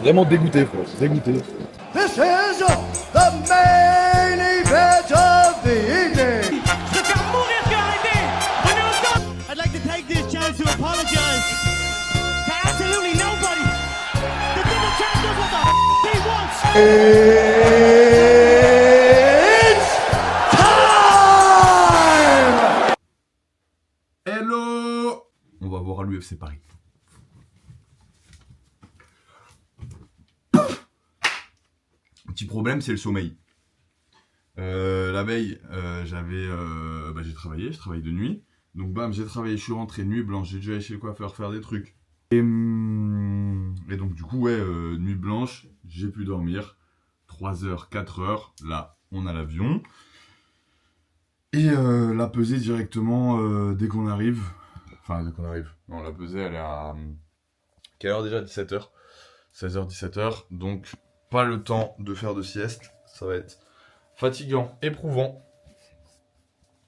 Vraiment dégoûté, frère. Dégoûté. This is the main event of the evening. Je vais faire mourir ce arrêté. I'd like to take this chance to apologize to absolutely nobody. The double champ does what the he wants. It's time! Hello. On va voir à l'UFC Paris. Petit problème, c'est le sommeil. La veille, j'ai travaillé, je travaille de nuit. Donc bam, j'ai travaillé, je suis rentré nuit blanche, j'ai dû aller chez le coiffeur faire des trucs. Et donc du coup, nuit blanche, j'ai pu dormir. 3 heures, 4 heures, là, on a l'avion. Et la pesée directement dès qu'on arrive. Enfin, dès qu'on arrive. Non, la pesée, elle est à... Quelle heure déjà? 17h. 16h, 17h. Donc, pas le temps de faire de sieste. Ça va être fatigant, éprouvant.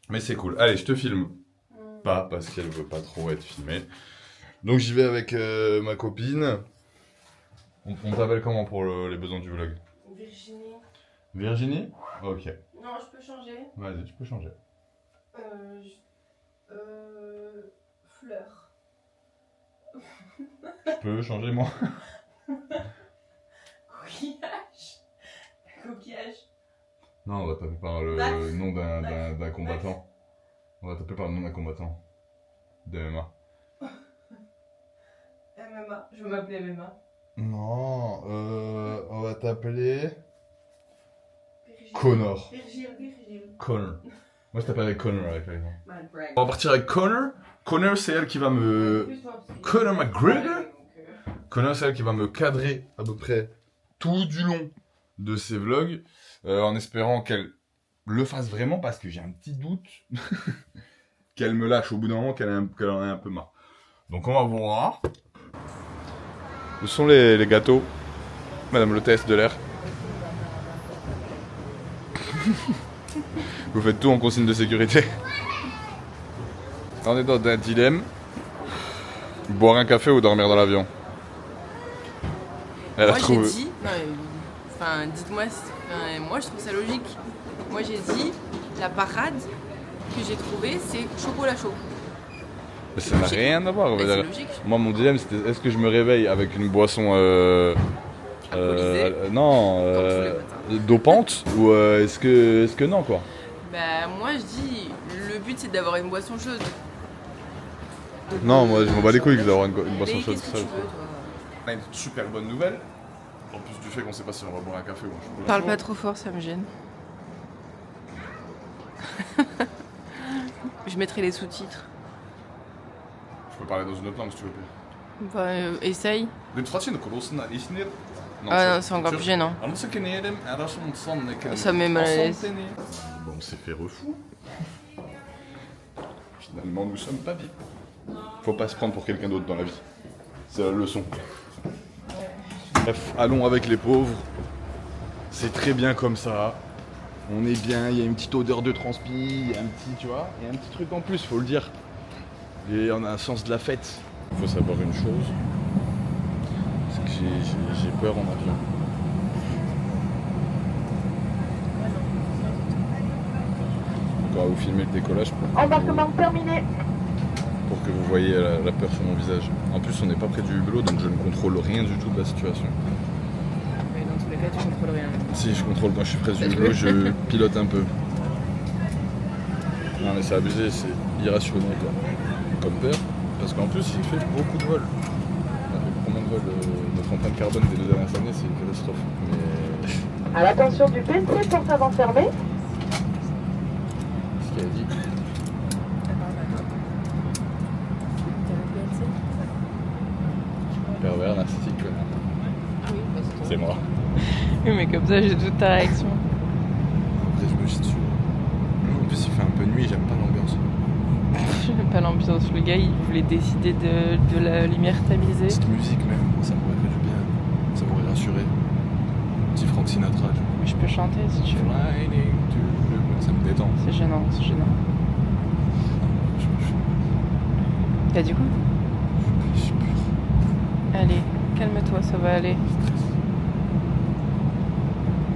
Mais c'est cool. Allez, je te filme. Pas parce qu'elle veut pas trop être filmée. Donc, j'y vais avec ma copine. On t'appelle comment pour les besoins du vlog? Virginie. Virginie? Ok. Non, je peux changer. Vas-y, tu peux changer. Fleur. Je peux changer moi. Coquillage. Coquillage. Non, on va taper par le Max. nom d'un combattant. On va taper par le nom d'un combattant. De MMA. MMA. Je veux m'appeler MMA. Non, on va t'appeler... Virgile. Connor. Virgile. Connor. Moi je t'appellerai Connor avec elle. Mal brag. On va partir avec Connor. Connor c'est elle qui va me... Conor McGregor. Connor c'est elle qui va me cadrer à peu près tout du long de ses vlogs. En espérant qu'elle le fasse vraiment parce que j'ai un petit doute qu'elle me lâche au bout d'un moment, qu'elle en ait un peu marre. Donc on va voir. Où sont les gâteaux, Madame l'hôtesse de l'air? Vous faites tout en consigne de sécurité. On est dans un dilemme. Boire un café ou dormir dans l'avion? Elle a Moi trouvé. j'ai dit, non, enfin dites-moi, moi je trouve ça logique. Moi j'ai dit, la parade que j'ai trouvée c'est chocolat chaud. Mais ça n'a rien à voir. on va Mais c'est dire. logique. Moi mon dilemme c'était est-ce que je me réveille avec une boisson Alcoolisée. dopante ou est-ce que non quoi? Bah moi je dis, le but c'est d'avoir une boisson chaude. Donc, Non, moi je m'en bats les couilles d'avoir une boisson mais chaude. qu'est-ce que tu veux, toi? On a une super bonne nouvelle. En plus du fait qu'on sait pas si on va boire un café ou un chocolat. Parle chaud. pas trop fort, ça me gêne. Je mettrai les sous-titres. Je peux parler dans une autre langue si tu veux. Bah, essaye. Non, Ah non, c'est encore plus gênant. Ça me met mal à l'aise. Bon, on s'est fait refou. Finalement, nous sommes pas vite. Faut pas se prendre pour quelqu'un d'autre dans la vie. C'est la leçon. Bref, allons avec les pauvres. C'est très bien comme ça. On est bien, il y a une petite odeur de transpi, il y a un petit, tu vois, il y a un petit truc en plus, faut le dire. Et on a un sens de la fête. Il faut savoir une chose, c'est que j'ai peur en avion. Donc on va vous filmer le décollage Embarquement terminé. pour que vous voyez la peur sur mon visage. En plus on n'est pas près du hublot donc je ne contrôle rien du tout de la situation. Mais dans tous les cas, tu contrôles rien. Si je contrôle quand je suis près du hublot, je pilote un peu. Non mais c'est abusé, c'est irrationnel quoi. Comme peur, parce qu'en plus il fait beaucoup de vols. On a fait combien de vols notre empreinte carbone des 2 dernières années, c'est une catastrophe. Mais À l'attention du PC, porte avant fermée. ce qu'il a dit. Pervers, narcissique, connard. Oui, bah, C'est moi. Oui, mais comme ça, j'ai toute ta réaction. Après je me chie dessus. En plus il fait un peu nuit, j'aime pas l'ambiance. J'aime pas l'ambiance. Le gars, il voulait décider de la lumière tamisée. Petite musique même, ça m'aurait fait du bien. Ça m'aurait rassuré. Petit Frank Sinatra. Tu vois. Mais je peux chanter si tu veux. Flying to the moon. Ça me détend. C'est gênant, c'est gênant. T'as dit quoi? Je suis pur. Allez, calme-toi, ça va aller. Stress.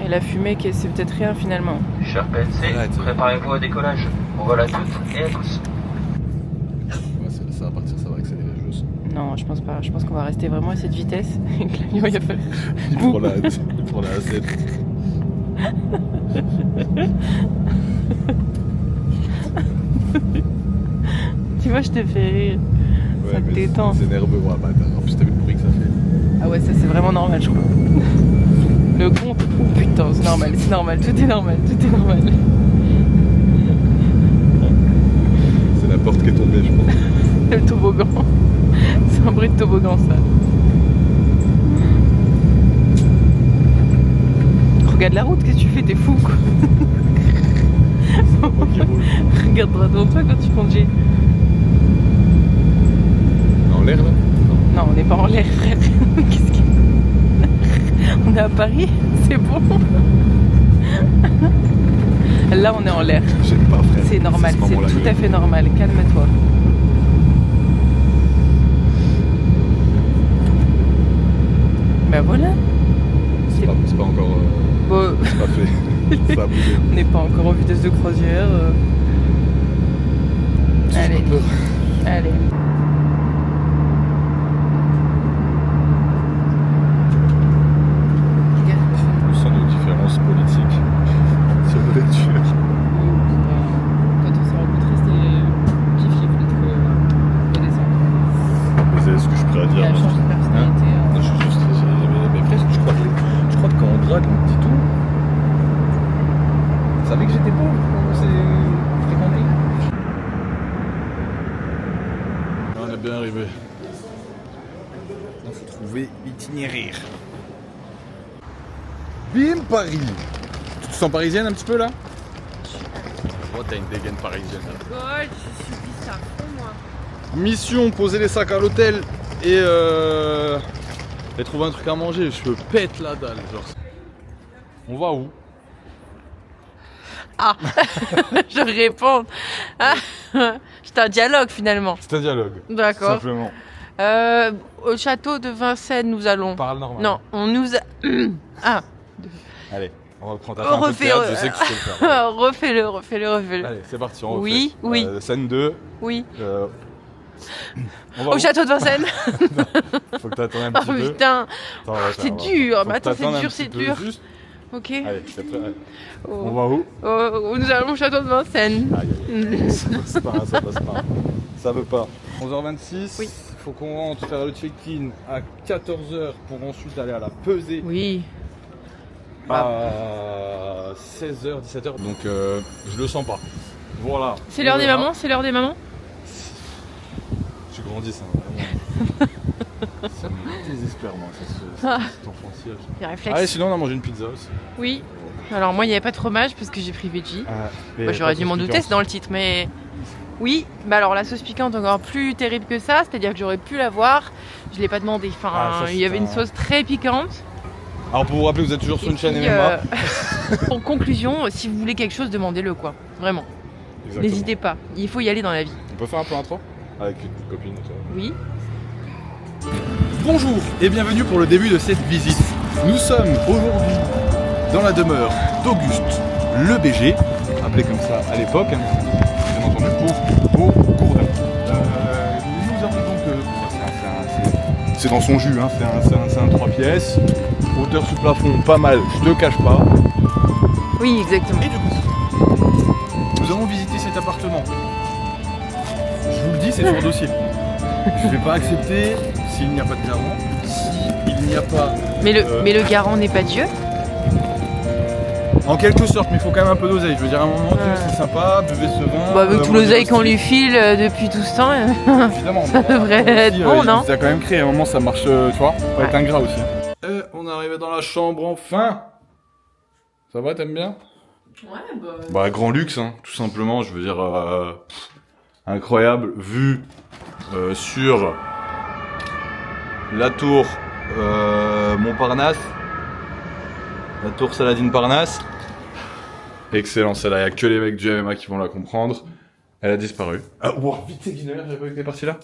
Et la fumée, c'est peut-être rien finalement. Cher PNC, Arrête. préparez-vous au décollage. On vole à toutes et à tous. Ouais, ça va partir, ça va accélérer, je le sens. Non, je pense pas. Je pense qu'on va rester vraiment à cette vitesse. Et que l'avion, il va faire... Il prend la A7. Tu vois, je te fais rire. Ça te détend. C'est nerveux, ouais, bâtard. En plus, t'as vu le bruit que ça fait. Ah ouais, ça c'est vraiment normal, je crois. Le compte, oh putain, c'est normal, tout est normal, tout est normal. C'est la porte qui est tombée, je pense. Le toboggan. C'est un bruit de toboggan, ça. Regarde la route, qu'est-ce que tu fais? T'es fou, quoi. C'est pas moi qui roule. Regarde droit devant toi quand tu conduis. En l'air, là? Non, on n'est pas en l'air, frère. Qu'est-ce qu'il... On est à Paris, c'est bon. Là, on est en l'air. J'aime pas, frère. C'est normal, pas c'est moi, la tout gueule. à fait normal. Calme-toi. Ben voilà. C'est pas encore... Bon, c'est pas fait. Ça a bougé. on n'est pas encore en vitesse de croisière. Allez, allez. Où sont nos différences politiques sur nos lectures? Quand on s'est rencontrés, c'était kiff de descendre. Mais c'est ce que je pourrais Il dire. a changé de personnalité. Je suis juste... Mais frère, je crois que quand on drague, on dit tout. Vous savez que j'étais pauvre quand on s'est fréquenté? On est bien arrivé. Il faut trouver l'itinéraire. Bim, Paris. Tu te sens parisienne un petit peu là? Oh, t'as une dégaine parisienne. God, je subis ça pour moi. Mission, poser les sacs à l'hôtel et trouver un truc à manger. Je me pète la dalle. Genre. On va où? Ah, je réponds. Ah, c'est un dialogue finalement. C'est un dialogue. D'accord. Simplement. Au château de Vincennes, nous allons. Parle normal. Non, on nous a... Ah, Allez, on reprend ta un peu de refais, théâtre, je sais que tu sais le faire. refais-le. Allez, c'est parti, on refait. Oui, oui. Scène 2. Oui. On va Au où? château de Vincennes. Faut que t'attendes un Oh petit peu. putain. Attends, on va C'est faire, on va dur. faire. Mais Faut attends, que c'est t'attendes un dur, petit c'est peu, dur. juste. Ok. Allez, t'es prêt? Allez. Oh. On va où? Oh, nous allons au château de Vincennes. Aïe, aïe, aïe. Ça passe pas, ça passe pas. Ça veut pas. 11h26. Oui. Faut qu'on rentre faire le check-in à 14h pour ensuite aller à la pesée Oui. à 16h, 17h. Donc je le sens pas. Voilà. C'est l'heure On des verra. mamans, c'est l'heure des mamans. J'ai grandi ça, vraiment. Ça me désespère, moi, cet enfantillage. Les réflexes. Allez, sinon on a mangé une pizza aussi. Oui. Alors moi, il n'y avait pas de fromage parce que j'ai pris veggie. Mais Moi, j'aurais dû m'en douter, c'est dans le titre, mais... Oui, bah alors la sauce piquante encore plus terrible que ça, c'est-à-dire que j'aurais pu l'avoir, je l'ai pas demandé. Enfin, Ah, ça, il y avait c'est une sauce très piquante. Alors pour vous rappeler, vous êtes toujours sur une Et chaîne puis, MMA. en conclusion, si vous voulez quelque chose, demandez-le quoi. Vraiment. Exactement. N'hésitez pas. Il faut y aller dans la vie. On peut faire un peu intro? Avec une copine, toi. Oui. Bonjour et bienvenue pour le début de cette visite. Nous sommes aujourd'hui dans la demeure d'Auguste le BG, appelé comme ça à l'époque, hein, bien entendu pour Gourdin. Nous avons donc, c'est dans son jus, hein, c'est un 3 pièces, hauteur sous plafond pas mal, je te cache pas. Oui, exactement. Et du coup, nous allons visiter cet appartement. Je vous le dis, c'est sur dossier. Je vais pas accepter s'il n'y a pas de garant, s'il n'y a pas... Mais le garant n'est pas Dieu. En quelque sorte, mais il faut quand même un peu d'oseille. Je veux dire, à un moment, c'est sympa, buvez ce vin. Bah, avec tout mangez l'oseille aussi. qu'on lui file depuis tout ce temps. Évidemment. Ça devrait être bon, non? Ça a quand même créé, à un moment, ça marche, tu vois, faut être ingrat aussi. Et on est arrivé dans la chambre, enfin. Ça va, t'aimes bien? Ouais, bah... Bah, grand luxe, hein, tout simplement, je veux dire, incroyable, vue sur la tour Montparnasse, la tour Saladin Parnasse. Excellent, celle-là, il n'y a que les mecs du MMA qui vont la comprendre. Elle a disparu. Ah, wow, vite, c'est Guinéen, j'avais pas vu que t'es parti là.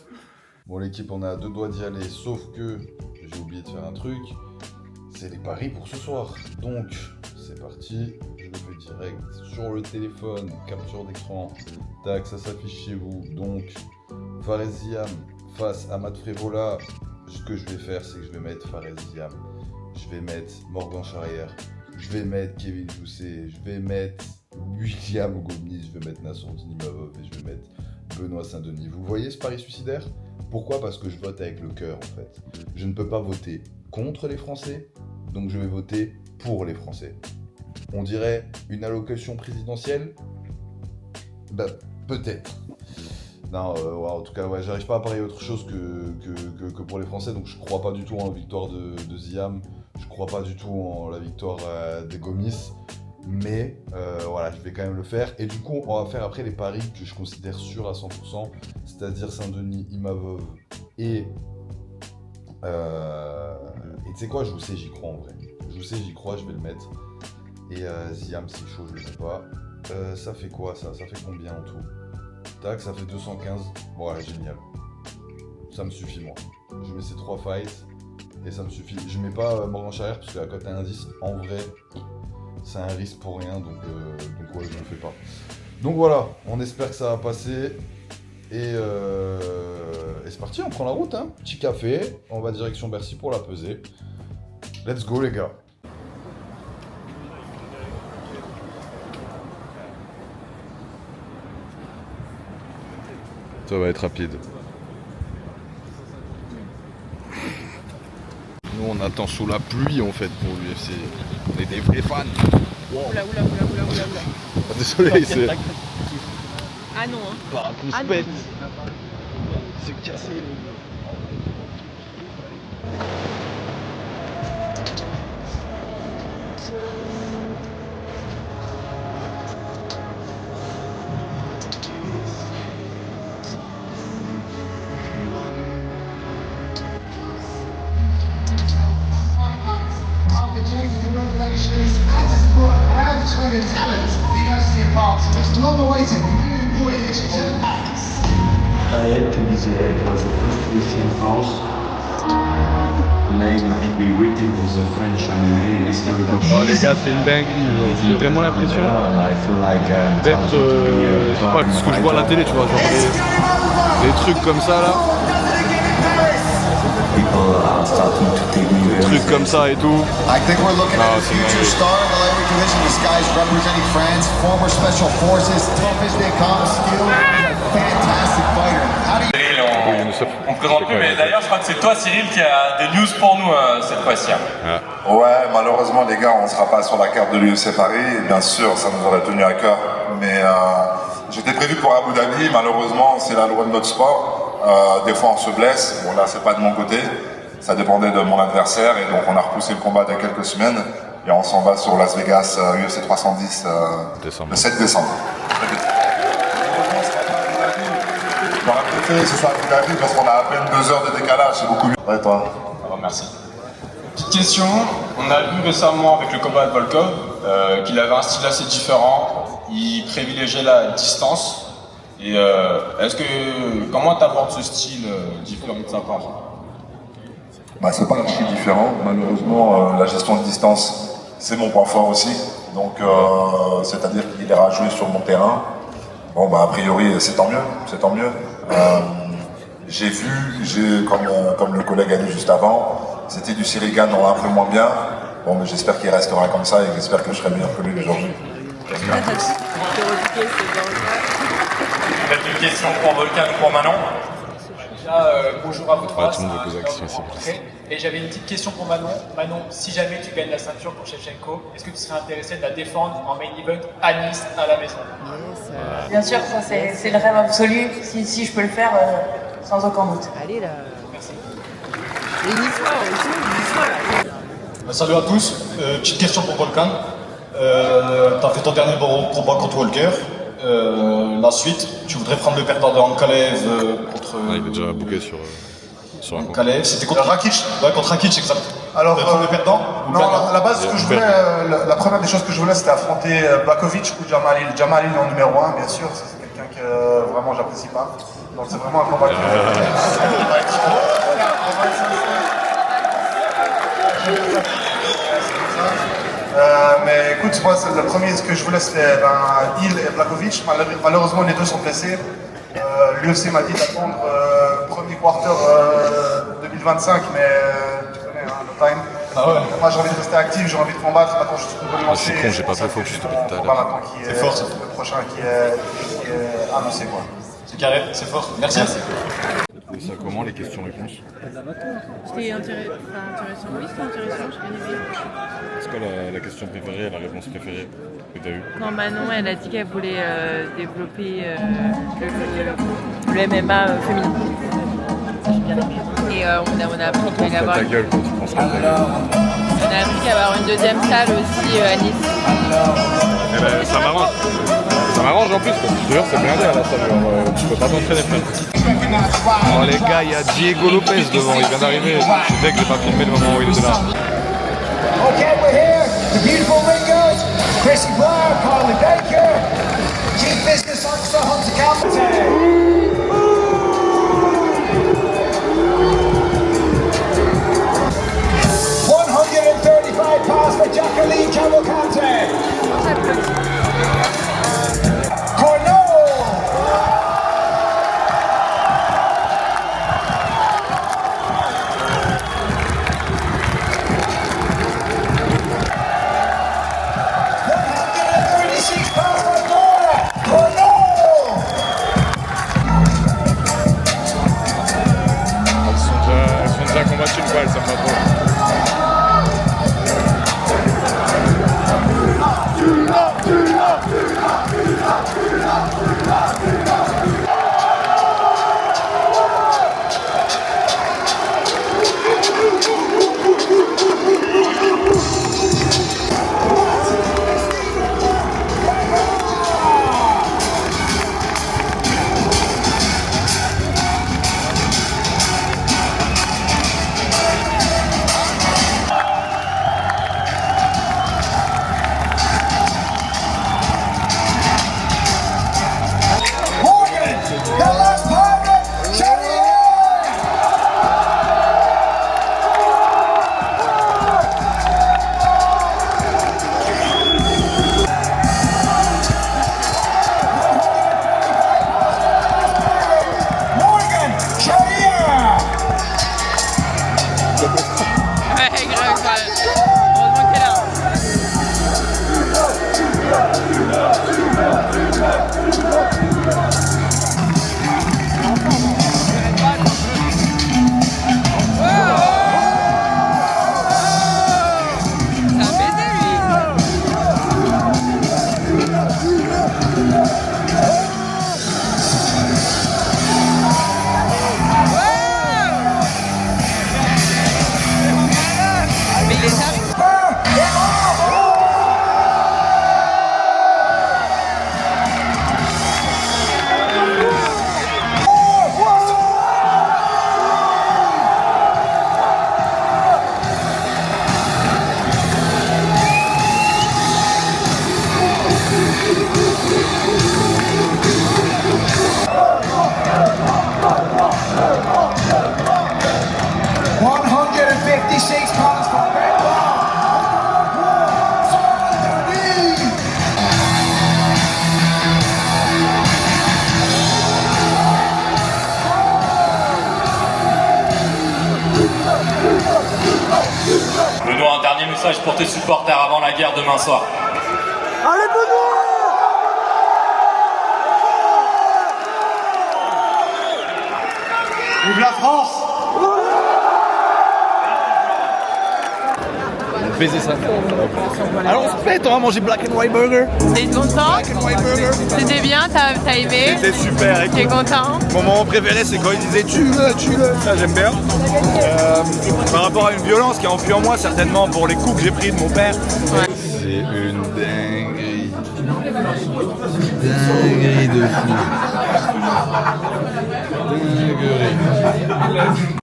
Bon, l'équipe, on est à 2 doigts d'y aller, sauf que j'ai oublié de faire un truc. C'est les paris pour ce soir. Donc, c'est parti. Je le fais direct sur le téléphone, capture d'écran. Tac, ça s'affiche chez vous. Donc, Fares Ziam face à Matt Frevola. Ce que je vais faire, c'est que je vais mettre Fares Ziam. Je vais mettre Morgan Charrière. Je vais mettre Kevin Jousset. Je vais mettre William Gomis. Je vais mettre Nassourdine Imavov. Et je vais mettre Benoît Saint-Denis. Vous voyez ce pari suicidaire? Pourquoi? Parce que je vote avec le cœur, en fait. Je ne peux pas voter contre les Français, donc je vais voter pour les Français. On dirait une allocation présidentielle? Bah, peut-être. Non, ouais, en tout cas, ouais, j'arrive pas à parier autre chose que pour les Français, donc je crois pas du tout en la victoire de Ziam, je crois pas du tout en la victoire des Gomis, mais voilà, je vais quand même le faire. Et du coup, on va faire après les paris que je considère sûrs à 100%, c'est-à-dire Saint-Denis, Imavov et tu sais quoi, je vous sais, j'y crois en vrai. Je vous sais, j'y crois, je vais le mettre. Et Ziam, c'est chaud, je le sais pas. Ça fait quoi ça? Ça fait combien en tout? Tac, ça fait 215. Voilà, génial. Ça me suffit, moi. Je mets ces 3 fights et ça me suffit. Je mets pas Morgan Charrière parce qu'à côté d'un indice, en vrai, c'est un risque pour rien, donc ouais, je ne le fais pas. Donc voilà, on espère que ça va passer. Et c'est parti, on prend la route, hein. Petit café, on va direction Bercy pour la pesée. Let's go, les gars. Ça va être rapide. Nous, on attend sous la pluie, en fait, pour l'UFC. On est des vrais fans. Oula. Ah, désolé, c'est... Ah non, hein. Bah, pousse Ah non. bête. C'est cassé. It was the first Christian house. The name we waited was a French Oh, les gars, c'est une dinguerie. J'ai vraiment l'impression d'être, je sais pas, ce que je vois à la télé, tu vois, genre des trucs comme ça là. Des trucs comme ça et tout. I think we're looking at a future star in the lightweight division. This guy's representing France, former special forces, tough as they come, skilled, fantastic fighter. How do you... On ne présente plus, mais d'ailleurs, je crois que c'est toi, Cyril, qui a des news pour nous cette fois-ci. Ouais, malheureusement, les gars, on ne sera pas sur la carte de l'UFC Paris. Bien sûr, ça nous aurait tenu à cœur. Mais j'étais prévu pour Abu Dhabi. Malheureusement, c'est la loi de notre sport. Des fois, on se blesse. Bon, là, c'est pas de mon côté. Ça dépendait de mon adversaire. Et donc, on a repoussé le combat de quelques semaines. Et on s'en va sur Las Vegas, UFC 310, le 7 décembre. J'aurais préféré que ce soit Abu Dhabi parce qu'on a à peine 2 heures de décalage. C'est beaucoup mieux. Ouais, toi. Alors, merci. Petite question, on a vu récemment avec le combat de Volkov qu'il avait un style assez différent, il privilégiait la distance. Et comment t'abordes ce style différent de sa part? Bah, c'est pas un style différent, malheureusement la gestion de distance c'est mon point fort aussi, donc c'est-à-dire qu'il ira jouer sur mon terrain. Bon bah a priori c'est tant mieux, j'ai vu, comme le collègue a dit juste avant, c'était du Cyril Gane un peu moins bien. Bon, mais j'espère qu'il restera comme ça et j'espère que je serai meilleur que lui aujourd'hui. Peut-être une question pour Volkan ou pour Manon? Bonjour à vous trois. Tout le monde va poser la question, c'est plus. Et j'avais une petite question pour Manon. Manon, si jamais tu gagnes la ceinture pour Shevchenko, est-ce que tu serais intéressé de la défendre en main event à Nice, à la maison? Bien sûr, ça c'est le rêve absolu. Si je peux le faire, sans aucun doute. Allez là. Merci. Et une histoire aussi, une histoire. Salut à tous. Petite question pour Volkan. T'as fait ton dernier combat contre Walker. La suite, tu voudrais prendre le perdant de Ankalaev contre... il est déjà booké sur un combat. Ankalaev, c'était contre Rakic. Ouais, contre Rakic, exact. Alors, tu voudrais prendre le perdant ou non, perdant à la base, ce que je voulais, la première des choses que je voulais, c'était affronter Blakovic ou Jamalil. Jamalil en numéro 1, bien sûr, c'est quelqu'un que vraiment j'apprécie pas. Donc c'est vraiment un combat qui Mais écoute, moi, le premier, ce que je voulais, c'était Hill et Blachowicz. Malheureusement, les deux sont blessés. L'UFC m'a dit d'attendre premier quarter 2025 mais tu connais, hein, le time. Ah ouais. Moi, j'ai envie de rester actif, j'ai envie de combattre. Maintenant, je suis une bonne lancée. C'est con, j'ai pas fait focus depuis tout à l'heure. C'est fort, ça. Le prochain qui est annoncé, quoi. C'est carré, c'est fort. Merci. Et ça, comment les questions-réponses? C'était intéressant. Oui, c'était intéressant, j'ai bien aimé. C'est quoi la question préférée, la réponse préférée que t'as eue? Non, Manon, elle a dit qu'elle voulait développer le MMA féminin. J'ai bien aimé. Et on a appris qu'il allait avoir. Ta gueule quand tu penses à ta gueule. On a appris qu'il y avoir une deuxième salle aussi à Nice. Eh ben, ça m'arrange. Ça m'arrange en plus parce que je te jure, c'est blindé à la salle. Genre, tu peux pas t'entraîner, frère. Oh les gars, il y a Diego Lopez devant, il vient d'arriver. Je sais que j'ai pas filmé le moment où il était là. Okay, we're here. The beautiful ringers. Chrissy Blair, Carly Baker. Chief Business Officer Hunter Campbell. 135 pounds for Jacqueline Cavalcante. Cornell. Elles sont déjà combattues une fois, elles savent pas trop. Benoît, un dernier message pour tes supporters avant la guerre demain soir. Allez, Benoît! Vive la France! Baiser ça. Alors on se pète, on va manger Black and White Burger. T'es content? C'était bien, t'as aimé? C'était super. T'es content? Mon moment préféré, c'est quand il disait tue-le, ça j'aime bien. Par rapport à une violence qui a enfui en moi, certainement pour les coups que j'ai pris de mon père. Ouais. C'est une dinguerie. Dinguerie de fou. Dinguerie.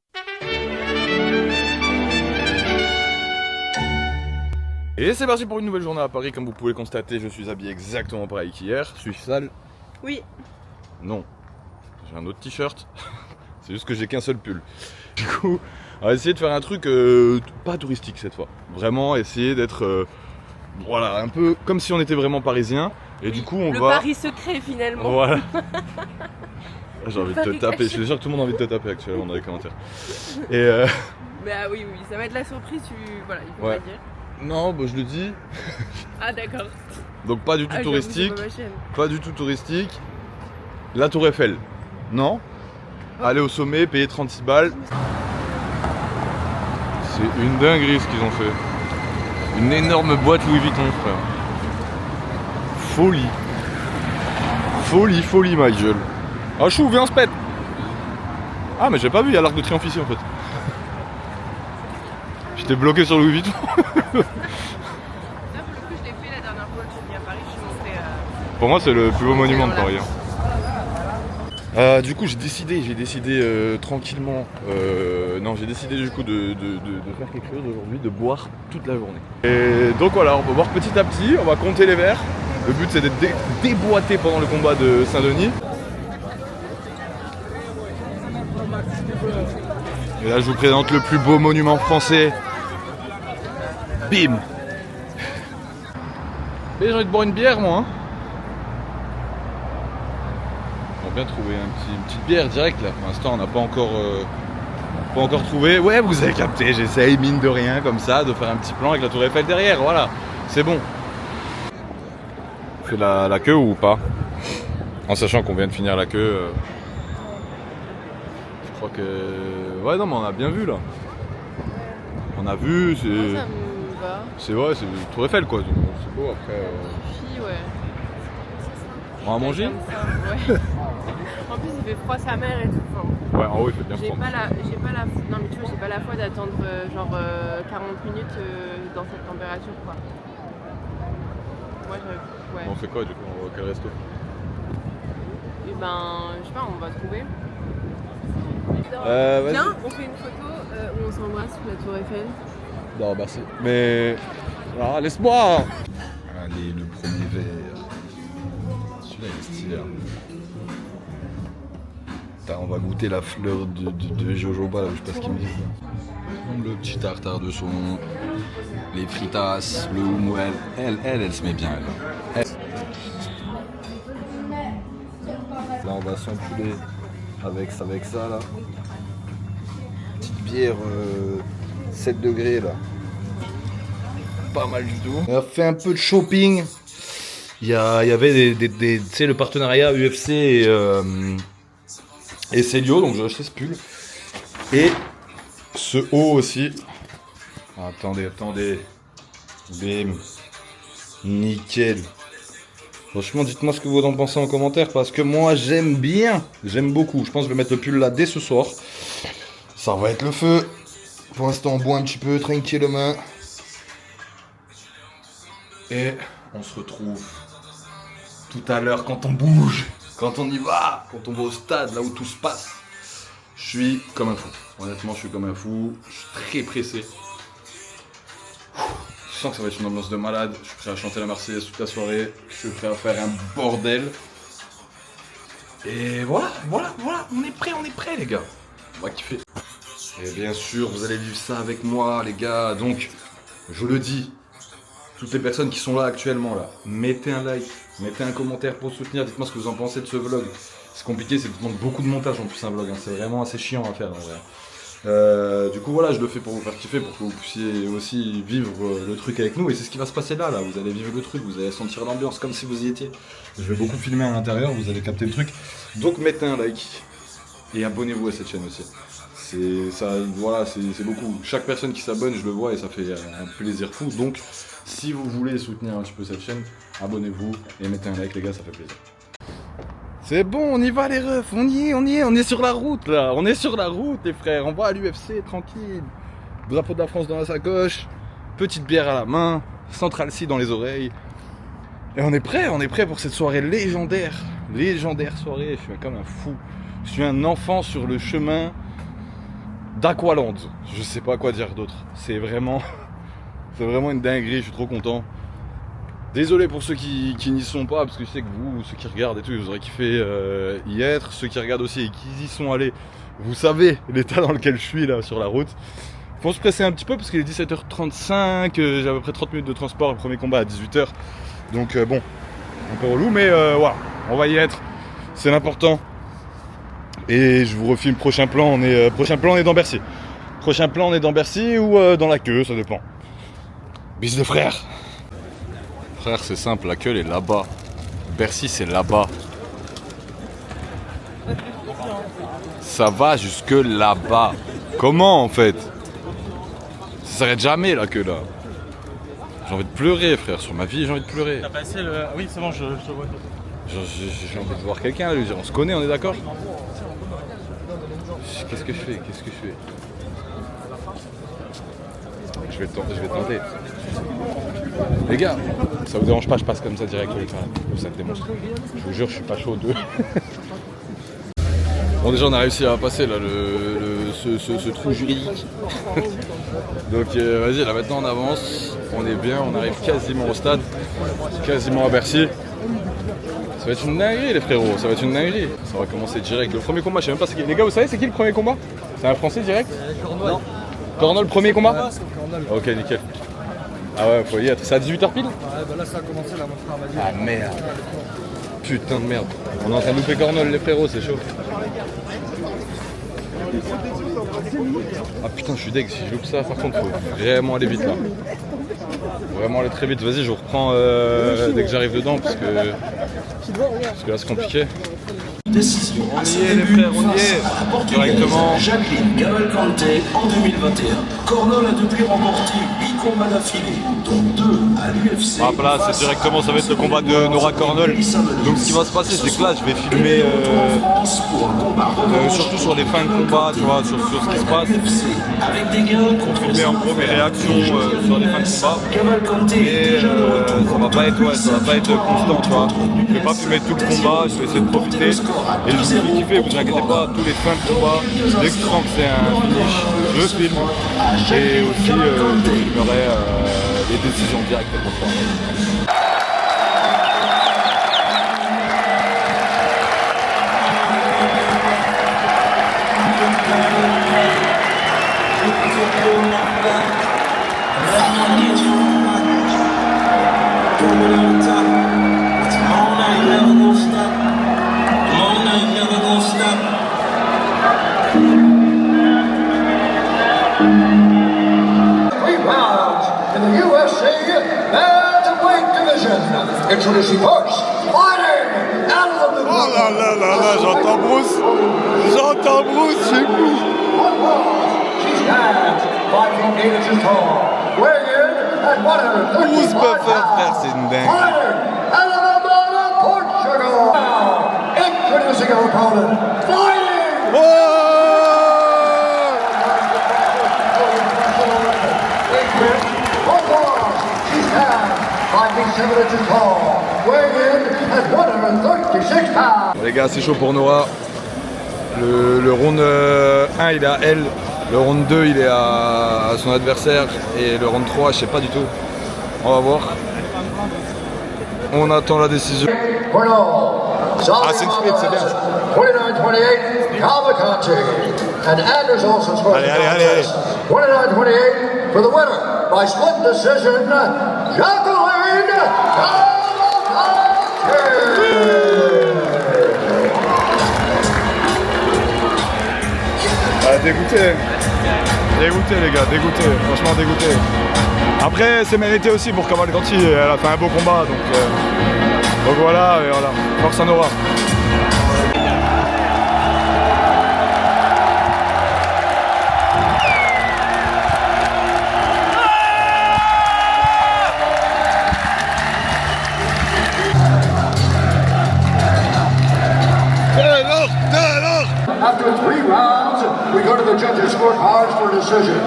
Et c'est parti pour une nouvelle journée à Paris. Comme vous pouvez le constater, je suis habillé exactement pareil qu'hier. Suis-je sale? Oui. Non. J'ai un autre t-shirt. C'est juste que j'ai qu'un seul pull. Du coup, on va essayer de faire un truc pas touristique cette fois. Vraiment essayer d'être Voilà, un peu comme si on était vraiment parisiens. Et du coup, on le va. pari secret finalement. Voilà. J'ai envie de te Paris taper. caché. Je suis sûr que tout le monde a envie de te taper actuellement dans les commentaires. Et Mais ah oui, ça va être la surprise, voilà, il faut ouais. pas dire. Non, bah, je le dis. Ah d'accord. Donc pas du tout j'avoue, touristique. c'est pas ma chaîne. Pas du tout touristique. La Tour Eiffel. Non. Aller au sommet, payer 36 balles. C'est une dinguerie ce qu'ils ont fait. Une énorme boîte Louis Vuitton, frère. Folie. Folie, folie, ma gueule. Ah, chou, viens, on se pète. Ah, mais j'ai pas vu, il y a l'Arc de Triomphe ici en fait. J'étais bloqué sur Louis Vuitton. Ça, pour le coup, je l'ai fait la dernière fois que je suis venue à Paris, je suis montée à... Pour moi, c'est le plus beau monument de Paris. Du coup, j'ai décidé tranquillement. Non, j'ai décidé du coup de faire quelque chose aujourd'hui, de boire toute la journée. Et donc voilà, on va boire petit à petit, on va compter les verres. Le but, c'est d'être déboîté pendant le combat de Saint-Denis. Et là, je vous présente le plus beau monument français. Bim! Et j'ai envie de boire une bière, moi. Hein. On va bien trouver une petite bière direct là. Pour l'instant, on n'a pas encore trouvé. Ouais, vous avez capté. J'essaye mine de rien comme ça de faire un petit plan avec la Tour Eiffel derrière. Voilà, c'est bon. On fait la queue ou pas? En sachant qu'on vient de finir la queue. Je crois que. Ouais, non, mais on a bien vu là. On a vu, c'est. Moi, ça me va. C'est ouais, c'est Tour Eiffel quoi. C'est beau après. Sushi, ouais. On va manger? Comme ça, ouais. En plus, il fait froid sa mère et tout. Enfin, ouais, en haut il fait bien froid. Non, mais tu vois, j'ai pas la foi d'attendre genre 40 minutes dans cette température quoi. Moi, ouais. On fait quoi du coup? On va au quel resto? Et ben, je sais pas, on va trouver. Viens, on fait une photo où on s'embrasse sous la Tour Eiffel. Non, merci. Mais. Ah, laisse-moi! Allez, le premier verre. Celui-là, il est stylé. Putain, on va goûter la fleur de jojoba, là, je sais pas ce qu'il me dit. Le petit tartare de saumon, les fritas, le houmous, elle se met bien, elle. Là, on va s'enculer avec ça, là. Petite bière 7 degrés, là. Pas mal du tout. On a fait un peu de shopping. Il y avait tu sais, le partenariat UFC et Célio, donc j'ai acheté ce pull. Et ce haut aussi. Attendez. Bim. Nickel. Franchement, dites-moi ce que vous en pensez en commentaire parce que moi j'aime bien. J'aime beaucoup. Je pense que je vais mettre le pull là dès ce soir. Ça va être le feu. Pour l'instant, on boit un petit peu tranquillement. Et on se retrouve tout à l'heure quand on bouge, quand on y va, quand on va au stade, là où tout se passe. Je suis comme un fou. Honnêtement, je suis comme un fou. Je suis très pressé. Je sens que ça va être une ambiance de malade. Je suis prêt à chanter la Marseillaise toute la soirée. Je suis prêt à faire un bordel. Et voilà. On est prêt, les gars. On va kiffer. Et bien sûr, vous allez vivre ça avec moi, les gars. Donc, je le dis. Toutes les personnes qui sont là actuellement, là, mettez un like, mettez un commentaire pour soutenir, dites-moi ce que vous en pensez de ce vlog. C'est compliqué, ça demande beaucoup de montage en plus un vlog, hein. C'est vraiment assez chiant à faire en vrai. Du coup voilà, je le fais pour vous faire kiffer, pour que vous puissiez aussi vivre le truc avec nous. Et c'est ce qui va se passer là, vous allez vivre le truc, vous allez sentir l'ambiance comme si vous y étiez. Je vais beaucoup filmer à l'intérieur, vous allez capter le truc. Donc mettez un like et abonnez-vous à cette chaîne aussi. C'est beaucoup. Chaque personne qui s'abonne, je le vois et ça fait un plaisir fou. Donc si vous voulez soutenir un petit peu cette chaîne, abonnez-vous et mettez un like les gars, ça fait plaisir. C'est bon, on y va les refs, on y est, on est sur la route là, on est sur la route les frères, on va à l'UFC tranquille. Drapeau de la France dans la sacoche, petite bière à la main, Central C dans les oreilles. Et on est prêt pour cette soirée légendaire soirée, je suis comme un fou. Je suis un enfant sur le chemin d'Aqualand, je sais pas quoi dire d'autre, c'est vraiment une dinguerie, je suis trop content. Désolé pour ceux qui n'y sont pas, parce que je sais que vous, ceux qui regardent et tout, vous aurez kiffé y être. Ceux qui regardent aussi et qui y sont allés, vous savez l'état dans lequel je suis là sur la route. Faut se presser un petit peu parce qu'il est 17h35, j'ai à peu près 30 minutes de transport, le premier combat à 18h. Donc bon, un peu relou, mais voilà, on va y être, c'est l'important. Et je vous refilme prochain plan, on est dans Bercy. Prochain plan, on est dans Bercy ou dans la queue, ça dépend. Bis de frère. Frère, c'est simple, la queue elle est là-bas. Bercy c'est là-bas. Ça va jusque là-bas. Comment en fait? Ça s'arrête jamais la queue là. J'ai envie de pleurer frère, sur ma vie j'ai envie de pleurer. T'as passé le... Oui c'est bon, je vois. J'ai envie de voir quelqu'un, lui dire on se connaît, on est d'accord? Qu'est-ce que je fais? Je vais tenter. Les gars, ça vous dérange pas, je passe comme ça direct comme ça te démontre. Je vous jure, je suis pas chaud de... Bon déjà on a réussi à passer là ce trou juridique. Donc vas-y là maintenant on avance, on est bien, on arrive quasiment au stade, quasiment à Bercy. Ça va être une dinguerie les frérots, ça va être une dinguerie. Ça va commencer direct. Le premier combat, je sais même pas c'est qui. Les gars vous savez c'est qui le premier combat? C'est un français direct? Non. Cornol, premier combat? Ok nickel. Ah ouais faut y être, c'est à 18h pile? Ouais bah là ça a commencé là, mon frère m'a dit. Ah merde. Putain de merde. On est en train de louper Cornol les frérots, c'est chaud. Ah putain je suis deg, si je loupe ça par contre faut vraiment aller vite là. Vraiment aller très vite, vas-y je vous reprends dès que j'arrive dedans parce que là c'est compliqué. Décision on y est les frères, on y est directement. Jacqueline Cavalcante en 2021. Cornol a depuis remporté 8 combats d'affilée, dont 2 à l'UFC. Hop là, c'est directement, ça va être le combat de Nora Cornol. Donc ce qui va se passer, c'est que là, je vais filmer surtout sur les fins de combat, tu vois, sur ce qui se passe. Pour filmer en gros mes réactions sur les fins de combat. Et ça va pas être constant, tu vois. Je vais pas filmer tout le combat, je vais essayer de profiter. Et je vous fais kiffer, vous inquiétez pas, tous les fins de combat, dès que je sens que c'est un finish, je filme. Et aussi, je filmerai les décisions directes pour toi. Introducing first, fighting out of the blue. Oh là là là là, j'entends Bruce, c'est fou. She stands 5'8" inches tall, weighing in at 135 Bruce Buffer, frère, c'est une dingue. Fighting out of the blood of Portugal. Now, introducing our opponent, fighting. She stands 5'7" inches tall, weighing in at 136 pounds. Bon, les gars, c'est chaud pour Nora. Le round 1 il est à elle, le round 2 il est à son adversaire et le round 3 je sais pas du tout. On va voir. On attend la décision. Ah c'est une split, c'est bien. 29-28, Cavalcante. And Anders also scores allez, allez, allez. 29-28 for the winner by split decision, Jacqueline Cavalcante. Ah, dégoûté les gars, dégoûté, franchement dégoûté. Après c'est mérité aussi pour Cavalcanti, elle a fait un beau combat donc voilà, et voilà, force à Nora. After 3 rounds, we go to the judges' scorecards for decision.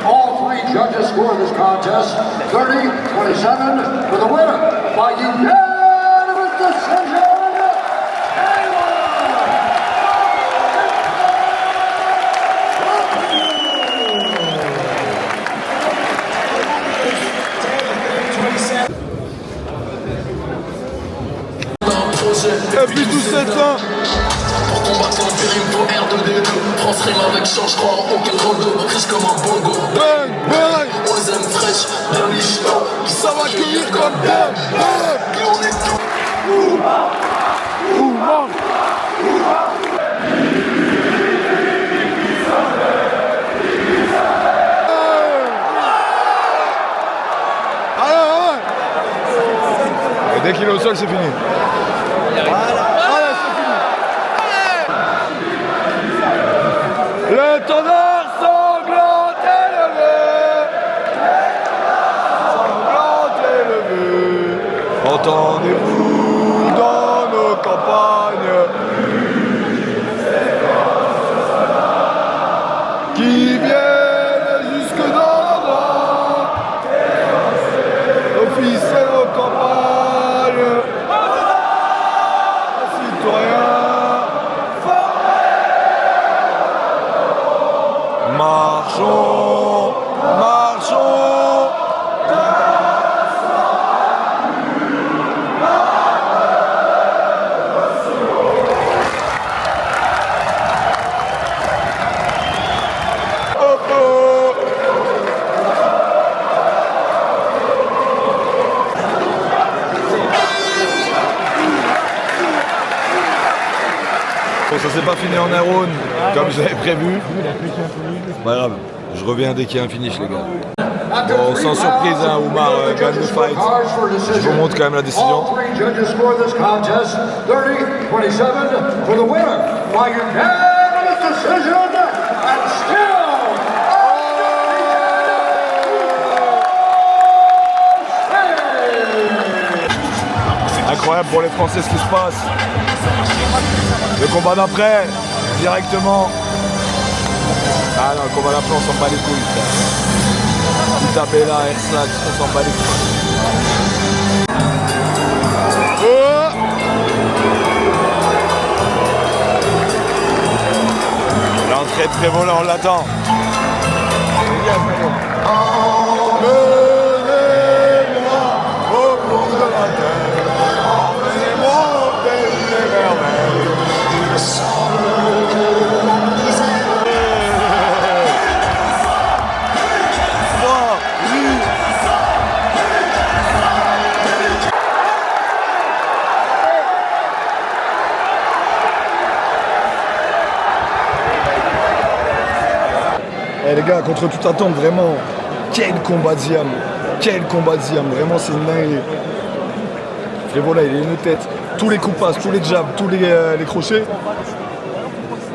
All 3 judges score this contest 30-27 for the winner by unanimous decision. projet. Et puis tous 700. Pour combattre l'intérim, faut R2D2. Transrime avec change, crois en aucun rondo. Risque comme un bongo. Bang, bang. On les aime fraîches, bien lichtant. Ça va cueillir comme bang, bang. Et on est tout. Et dès qu'il est au sol, c'est fini. Voilà, c'est fini. Le tonnerre sanglant élevé. Sanglant élevé. Entendez-vous dans nos campagnes qui viennent jusque dans l'endroit. Officiels aux campagnes, citoyens, marchons, marchons. Bon, ça s'est pas fini en un round comme j'avais prévu. Pas grave, je reviens dès qu'il y a un finish, les gars. Bon, sans surprise, hein, Oumar gagne le fight. Je vous montre quand même la décision. All three judges score this contest 30-27 for the winner by unanimous decision and still Incroyable pour les Français ce qui se passe. Le combat d'après, directement. Ah non, le combat d'après, on s'en bat les couilles, frère. Itabella, Erslax, on s'en bat les couilles. Oh, l'entrée de Trévola, on l'attend. Menez-moi au bout de la terre. Emmenez-moi au pays des merveilles. Eh les gars, contre toute attente, vraiment, quel combat de Ziam. Quel combat de Ziam, vraiment c'est une dinguerie. Frévola, il a une tête, tous les coups passent, tous les jabs, tous les crochets.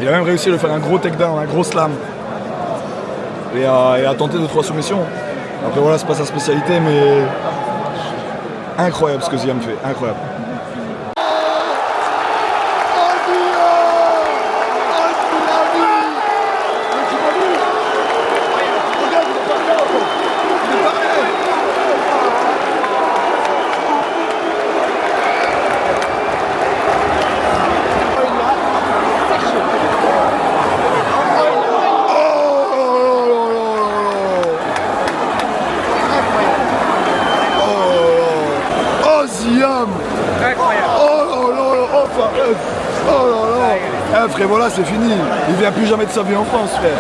Il a même réussi à lui faire un gros takedown, un gros slam. Et à tenter 2-3 soumissions. Après voilà, c'est pas sa spécialité, mais incroyable ce que Ziam fait, incroyable. Frévola, c'est fini. Il vient plus jamais de sa vie en France, frère.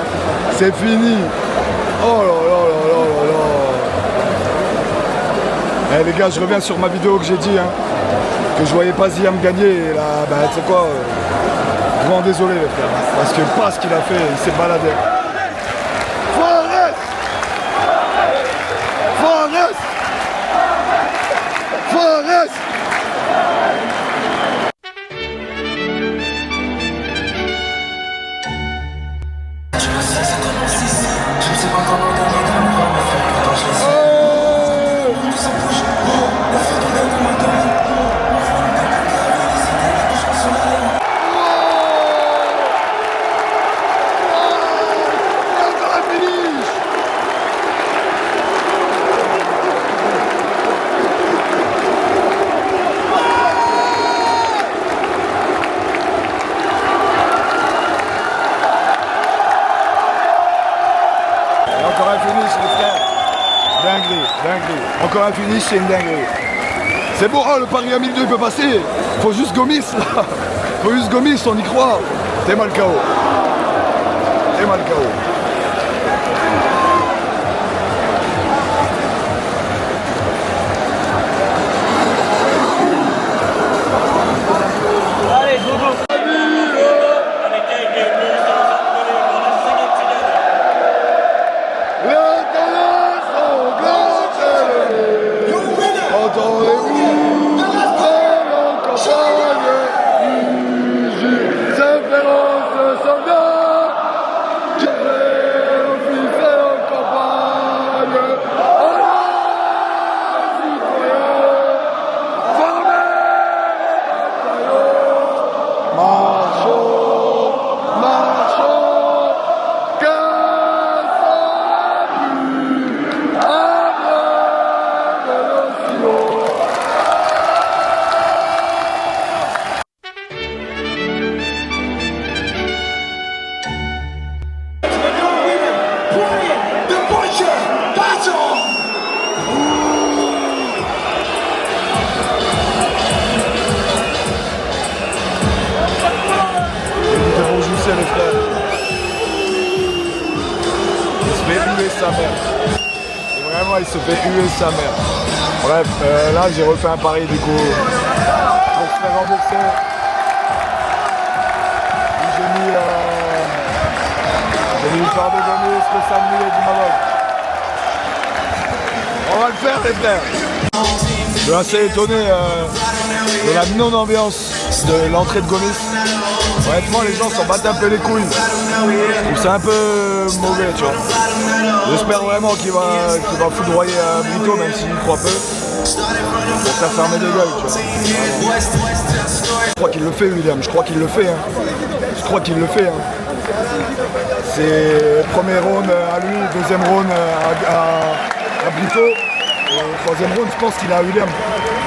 C'est fini. Oh là là là là là là. Eh les gars, je reviens sur ma vidéo que j'ai dit, hein, que je voyais pas Ziam gagner. Et là, bah tu sais quoi, grand désolé les frères. Parce que pas ce qu'il a fait, il s'est baladé. Forest, Forest, Forest. Encore un finish, c'est une dinguerie. C'est bon, le pari à 1002 peut passer. Faut juste Gomis là. Faut juste Gomis, on y croit. T'es mal KO. T'es mal KO. Allez, go, go. Sa mère. Et vraiment, il se fait huer sa mère. Bref, là, j'ai refait un pari du coup pour se faire rembourser. J'ai mis une part de Gomis, le samedi et du Maroc. On va le faire, les frères. Je suis assez étonné de la non-ambiance de l'entrée de Gomis. Honnêtement, les gens s'en battent un peu les couilles. Je trouve ça un peu mauvais, tu vois. J'espère vraiment qu'il va foudroyer Brito, même s'il y croit peu, pour faire fermer des gueules, tu vois. Je crois qu'il le fait, William, je crois qu'il le fait. Je crois qu'il le fait. C'est premier round à lui, deuxième round à Brito, et troisième round, je pense qu'il a à William.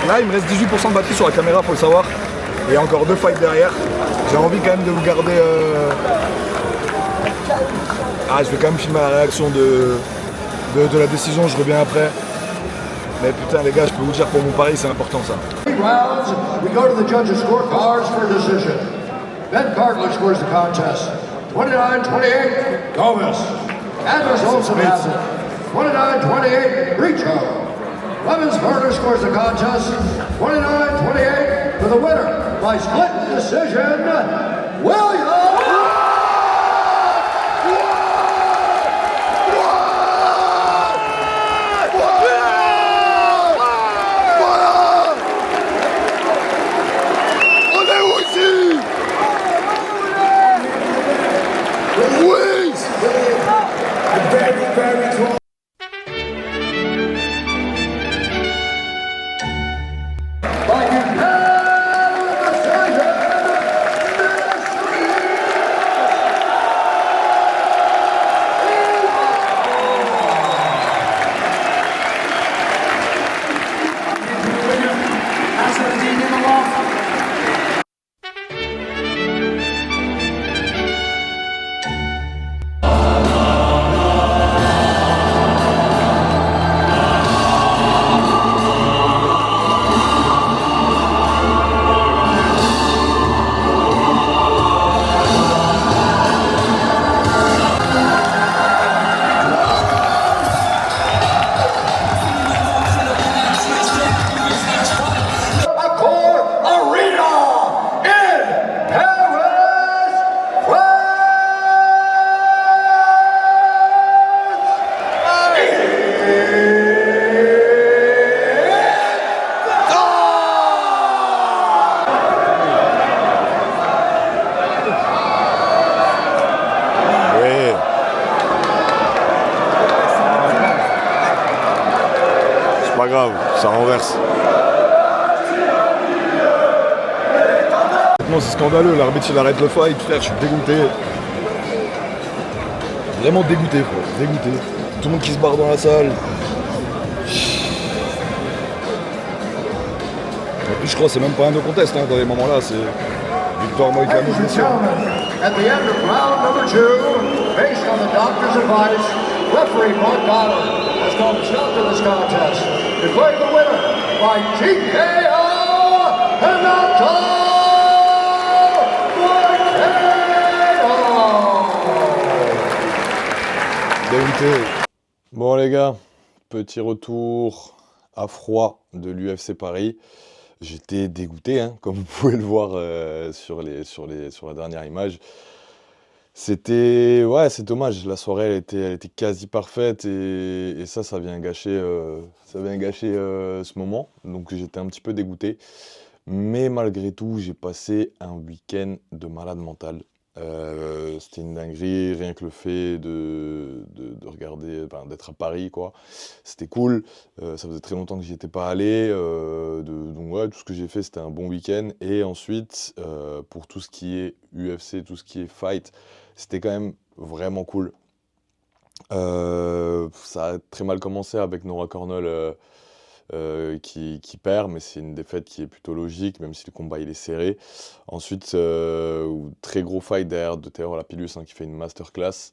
Là, il me reste 18% de batterie sur la caméra, faut le savoir. Et encore 2 fights derrière. J'ai envie quand même de vous garder... Ah, je vais quand même filmer la réaction de la décision, je reviens après. Mais putain les gars, je peux vous dire pour mon pari, c'est important ça. Rounds, we go to the judges' scorecards for decision. Ben Cartlett scores the contest. 29-28, Gomez. Anders Olsen has it. 29-28, Richo. Levensberger scores the contest. 29-28 for the winner by split decision, William. Pas grave, ça renverse. Non, c'est scandaleux, l'arbitre il arrête le fight, frère, je suis dégoûté. Vraiment dégoûté, frère, dégoûté. Tout le monde qui se barre dans la salle. En plus, je crois que c'est même pas un no contest dans les moments-là, c'est victoire Moïcano, bien sûr. At the end of round number 2, based on the doctor's advice, referee Mark Goddard has called a stop to this contest, declaring the winner by TKO and Dégoûté. Bon les gars, petit retour à froid de l'UFC Paris. J'étais dégoûté, hein, comme vous pouvez le voir sur la dernière image. C'était... Ouais, c'est dommage, la soirée elle était quasi parfaite et ça vient gâcher, ce moment. Donc j'étais un petit peu dégoûté. Mais malgré tout, j'ai passé un week-end de malade mental. C'était une dinguerie, rien que le fait de regarder, enfin, d'être à Paris, quoi. C'était cool. Ça faisait très longtemps que j'y étais pas allé. Donc ouais, tout ce que j'ai fait, c'était un bon week-end. Et ensuite, pour tout ce qui est UFC, tout ce qui est fight, c'était quand même vraiment cool. Ça a très mal commencé avec Nora Cornell qui perd, mais c'est une défaite qui est plutôt logique, même si le combat il est serré. Ensuite, très gros fight derrière de Taylor Lapillus qui fait une masterclass.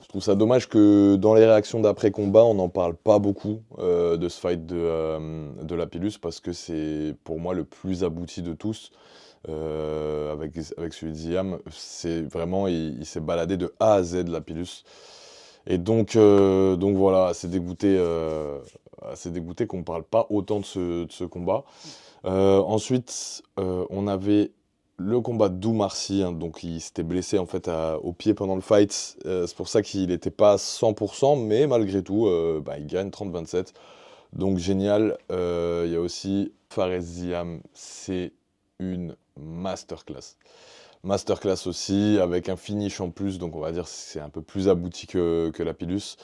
Je trouve ça dommage que dans les réactions d'après-combat, on n'en parle pas beaucoup de ce fight de Lapillus, parce que c'est pour moi le plus abouti de tous. Avec celui de Ziam, c'est vraiment, il s'est baladé de A à Z Lapillus. Et donc voilà, c'est dégoûté qu'on ne parle pas autant de ce combat. Ensuite, on avait le combat de Doug Marcy, donc il s'était blessé en fait au pied pendant le fight. C'est pour ça qu'il n'était pas à 100%, mais malgré tout, il gagne 30-27. Donc génial. Il y a aussi Fares Ziam, c'est une masterclass. Masterclass aussi, avec un finish en plus, donc on va dire que c'est un peu plus abouti que Lapillus.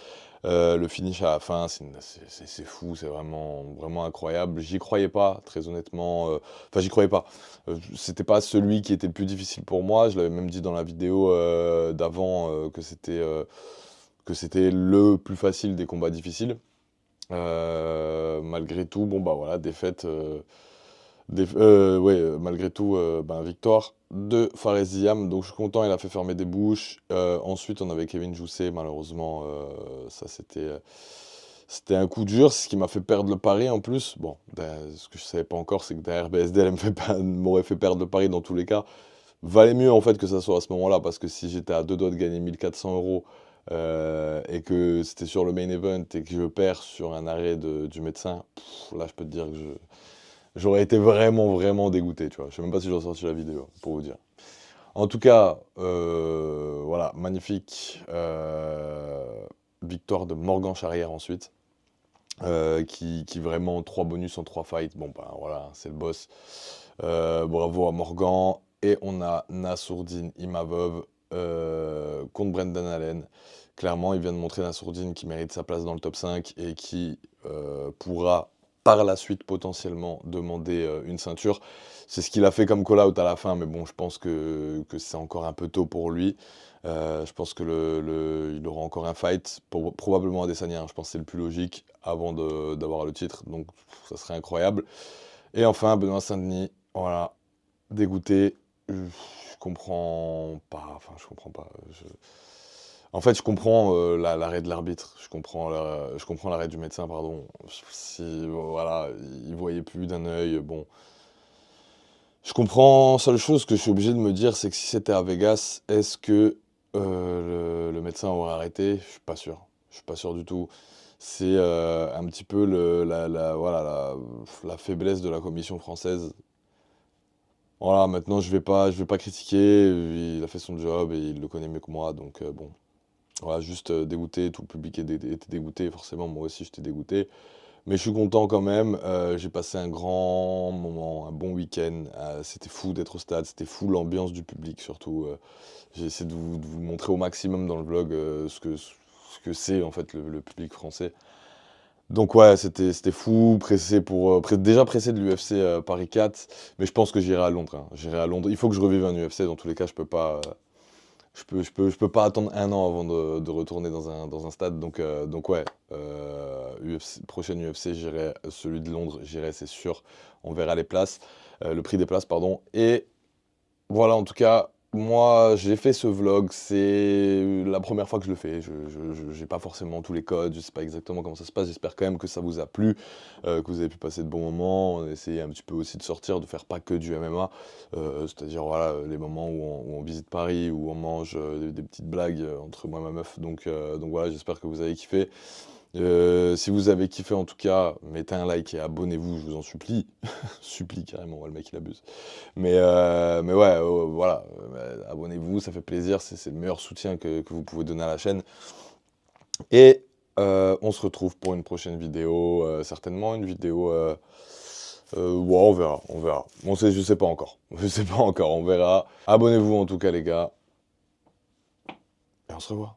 Le finish à la fin, c'est fou, c'est vraiment incroyable. J'y croyais pas, très honnêtement. Enfin, j'y croyais pas. C'était pas celui qui était le plus difficile pour moi. Je l'avais même dit dans la vidéo d'avant que c'était le plus facile des combats difficiles. Malgré tout, bon bah voilà, défaite. Malgré tout, victoire de Fares Ziam, donc je suis content, il a fait fermer des bouches. Ensuite, on avait Kevin Jousset, malheureusement, ça c'était un coup dur, c'est ce qui m'a fait perdre le pari en plus. Bon, ce que je savais pas encore, c'est que derrière BSD, elle m'aurait fait perdre le pari dans tous les cas. Valait mieux en fait que ça soit à ce moment-là, parce que si j'étais à 2 doigts de gagner 1400 € et que c'était sur le main event et que je perds sur un arrêt du médecin, là je peux te dire que j'aurais été vraiment dégoûté, tu vois. Je sais même pas si j'ai sorti la vidéo, pour vous dire. En tout cas, voilà, magnifique victoire de Morgan Charrière ensuite, qui vraiment 3 bonus en 3 fights. Bon, voilà, c'est le boss. Bravo à Morgan. Et on a Nassourdine Imavov contre Brendan Allen. Clairement, il vient de montrer Nassourdine qui mérite sa place dans le top 5 et qui pourra par la suite potentiellement demander une ceinture. C'est ce qu'il a fait comme call-out à la fin, mais bon, je pense que c'est encore un peu tôt pour lui. Je pense que il aura encore un fight, probablement Adesanya, je pense que c'est le plus logique avant d'avoir le titre, donc ça serait incroyable. Et enfin, Benoît Saint-Denis, voilà, dégoûté, je comprends pas. En fait, je comprends l'arrêt de l'arbitre, je comprends l'arrêt du médecin, pardon. Si, voilà, il voyait plus d'un œil, bon. Je comprends, seule chose que je suis obligé de me dire, c'est que si c'était à Vegas, est-ce que le médecin aurait arrêté? Je suis pas sûr. Je suis pas sûr du tout. C'est un petit peu la faiblesse de la commission française. Voilà, maintenant je vais pas critiquer, il a fait son job et il le connaît mieux que moi, donc bon. Voilà, juste dégoûté, tout le public était dégoûté, forcément, moi aussi j'étais dégoûté. Mais je suis content quand même, j'ai passé un grand moment, un bon week-end. C'était fou d'être au stade, c'était fou l'ambiance du public surtout. J'ai essayé de vous montrer au maximum dans le vlog ce que c'est en fait le public français. Donc ouais, c'était fou, déjà pressé de l'UFC Paris 4, mais je pense que j'irai à Londres. J'irai à Londres. Il faut que je revive un UFC, dans tous les cas, je peux pas attendre 1 an avant de retourner dans un stade. Donc ouais, prochaine UFC, j'irai, celui de Londres, j'irai, c'est sûr. On verra les places, le prix des places, pardon. Et voilà, en tout cas, Moi, j'ai fait ce vlog, c'est la première fois que je le fais. Je n'ai pas forcément tous les codes, je sais pas exactement comment ça se passe. J'espère quand même que ça vous a plu, que vous avez pu passer de bons moments. On a essayé un petit peu aussi de sortir, de faire pas que du MMA. C'est-à-dire, voilà, les moments où on visite Paris, où on mange des petites blagues entre moi et ma meuf. Donc voilà, j'espère que vous avez kiffé. Si vous avez kiffé en tout cas, mettez un like et abonnez-vous, je vous en supplie. Supplie carrément, le mec il abuse. Mais ouais, voilà, abonnez-vous, ça fait plaisir, c'est le meilleur soutien que vous pouvez donner à la chaîne. Et on se retrouve pour une prochaine vidéo, certainement une vidéo... ouais, on verra. Je sais pas encore, on verra. Abonnez-vous en tout cas les gars. Et on se revoit.